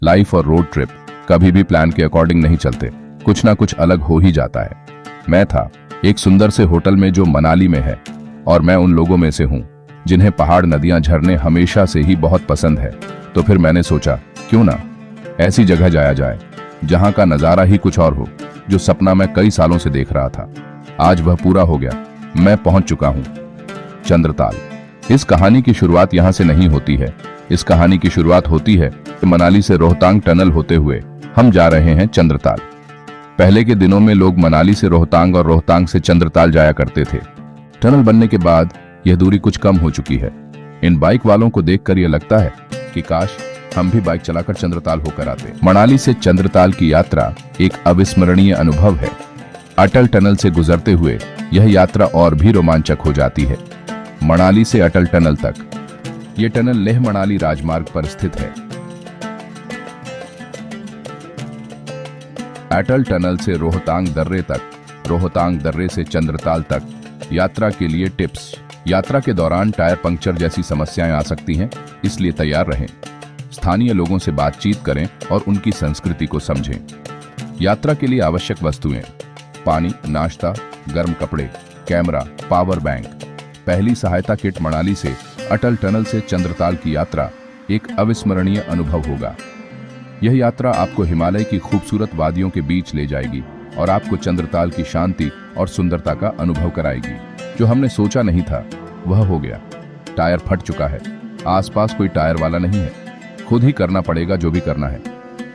Life और road trip कभी भी प्लान के अकॉर्डिंग नहीं चलते, कुछ ना कुछ अलग हो ही जाता है। मैं था एक सुंदर से होटल में जो मनाली में है, और मैं उन लोगों में से हूँ जिन्हें पहाड़, नदियां, झरने हमेशा से ही बहुत पसंद है। तो फिर मैंने सोचा क्यों ना ऐसी जगह जाया जाए जहां का नजारा ही कुछ और हो। जो सपना मैं कई सालों से देख रहा था, आज वह पूरा हो गया। मैं पहुंच चुका हूं चंद्रताल। इस कहानी की शुरुआत यहां से नहीं होती है। इस कहानी की शुरुआत होती है कि मनाली से रोहतांग टनल होते हुए हम जा रहे हैं चंद्रताल। पहले के दिनों में लोग मनाली से रोहतांग और रोहतांग से चंद्रताल जाया करते थे। टनल बनने के बाद यह दूरी कुछ कम हो चुकी है। इन बाइक वालों को देखकर यह लगता है कि काश हम भी बाइक चलाकर चंद्रताल होकर आते। मनाली से चंद्रताल की यात्रा एक अविस्मरणीय अनुभव है। अटल टनल से गुजरते हुए यह यात्रा और भी रोमांचक हो जाती है। मनाली से अटल टनल तक, यह टनल लेह मनाली राजमार्ग पर स्थित है। अटल टनल से रोहतांग दर्रे तक, रोहतांग दर्रे से चंद्रताल तक यात्रा के लिए टिप्स। यात्रा के दौरान टायर पंक्चर जैसी समस्याएं आ सकती हैं, इसलिए तैयार रहें। स्थानीय लोगों से बातचीत करें और उनकी संस्कृति को समझें। यात्रा के लिए आवश्यक वस्तुएं: पानी, नाश्ता, गर्म कपड़े, कैमरा, पावर बैंक, पहली सहायता किट। मनाली से अटल टनल से चंद्रताल की यात्रा एक अविस्मरणीय अनुभव होगा। यह यात्रा आपको हिमालय की खूबसूरत वादियों के बीच ले जाएगी और आपको चंद्रताल की शांति और सुंदरता का अनुभव कराएगी। जो हमने सोचा नहीं था वह हो गया। टायर फट चुका है। आसपास कोई टायर वाला नहीं है, खुद ही करना पड़ेगा जो भी करना है।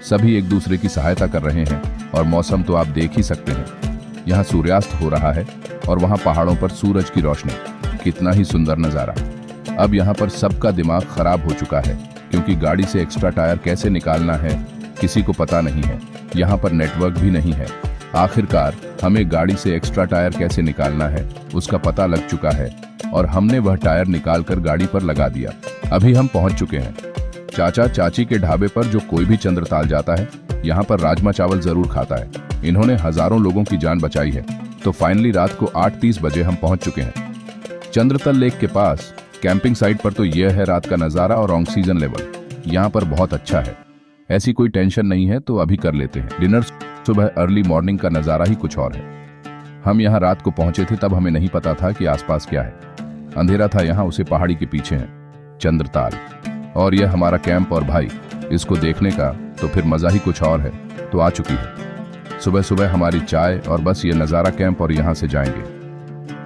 सभी एक दूसरे की सहायता कर रहे हैं और मौसम तो आप देख ही सकते हैं। यहाँ सूर्यास्त हो रहा है और वहाँ पहाड़ों पर सूरज की रोशनी। कितना ही सुंदर नज़ारा। अब यहाँ पर सबका दिमाग खराब हो चुका है क्योंकि गाड़ी से एक्स्ट्रा टायर कैसे निकालना है किसी को पता नहीं है। यहाँ पर नेटवर्क भी नहीं है। आखिरकार हमें गाड़ी से एक्स्ट्रा टायर कैसे निकालना है उसका पता लग चुका है और हमने वह टायर निकालकर गाड़ी पर लगा दिया। अभी हम पहुंच चुके हैं चाचा चाची के ढाबे पर। जो कोई भी चंद्रताल जाता है यहाँ पर राजमा चावल जरूर खाता है। इन्होंने हजारों लोगों की जान बचाई है। तो फाइनली रात को 8:30 बजे हम पहुंच चुके हैं चंद्रताल लेक के पास। कैंपिंग साइट पर तो यह है रात का नजारा और ऑक्सीजन लेवल यहाँ पर बहुत अच्छा है। ऐसी कोई टेंशन नहीं है तो अभी कर लेते हैं डिनर। सुबह अर्ली मॉर्निंग का नजारा ही कुछ और है। हम यहाँ रात को पहुंचे थे तब हमें नहीं पता था कि आसपास क्या है। अंधेरा था यहाँ, उसे पहाड़ी के पीछे है चंद्रताल और यह हमारा कैंप। और भाई इसको देखने का तो फिर मजा ही कुछ और है। तो आ चुकी है सुबह सुबह हमारी चाय और बस ये नज़ारा कैंप। और यहाँ से जाएंगे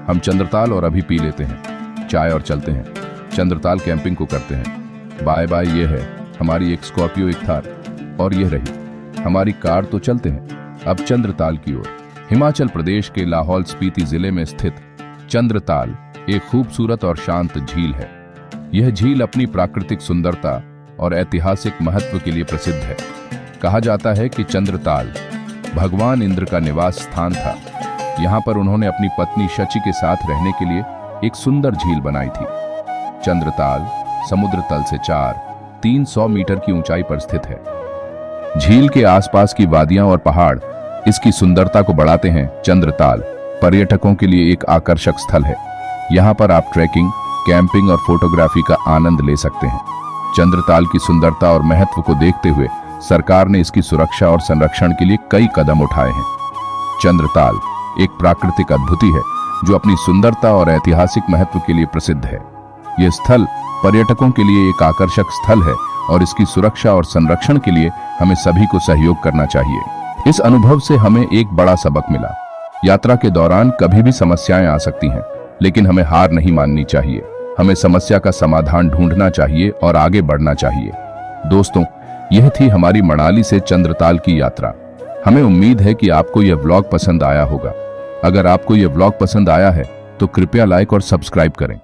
हम चंद्रताल और अभी पी लेते हैं चाय और चलते हैं चंद्रताल कैंपिंग को करते हैं। Bye bye. ये है हमारी एक स्कॉर्पियो, एक थार और यह रही हमारी कार। तो चलते हैं अब चंद्रताल की ओर। हिमाचल प्रदेश के लाहौल स्पीति जिले में स्थित चंद्रताल एक खूबसूरत और शांत झील है। यह झील अपनी प्राकृतिक सुंदरता और ऐतिहासिक महत्व के लिए प्रसिद्ध है। कहा जाता है कि चंद्रताल भगवान इंद्र का निवास स्थान था। यहाँ पर उन्होंने अपनी पत्नी शची के साथ रहने के लिए एक सुंदर झील बनाई थी। चंद्रताल समुद्र तल से 300 मीटर की ऊंचाई पर स्थित है। झील के आसपास की वादियां और पहाड़ इसकी सुंदरता को बढ़ाते हैं। चंद्रताल पर्यटकों के लिए एक आकर्षक स्थल है। यहाँ पर आप ट्रैकिंग, कैंपिंग और फोटोग्राफी का आनंद ले सकते हैं। चंद्रताल की सुंदरता और महत्व को देखते हुए सरकार ने इसकी सुरक्षा और संरक्षण के लिए कई कदम उठाए हैं। चंद्रताल एक प्राकृतिक अद्भुति है जो अपनी सुंदरता और ऐतिहासिक महत्व के लिए प्रसिद्ध है। यह स्थल पर्यटकों के लिए एक आकर्षक स्थल है और इसकी सुरक्षा और संरक्षण के लिए हमें सभी को सहयोग करना चाहिए। इस अनुभव से हमें एक बड़ा सबक मिला। यात्रा के दौरान कभी भी समस्याएं आ सकती हैं, लेकिन हमें हार नहीं माननी चाहिए। हमें समस्या का समाधान ढूंढना चाहिए और आगे बढ़ना चाहिए। दोस्तों, यह थी हमारी मनाली से चंद्रताल की यात्रा। हमें उम्मीद है कि आपको यह व्लॉग पसंद आया होगा। अगर आपको यह व्लॉग पसंद आया है तो कृपया लाइक और सब्सक्राइब करें।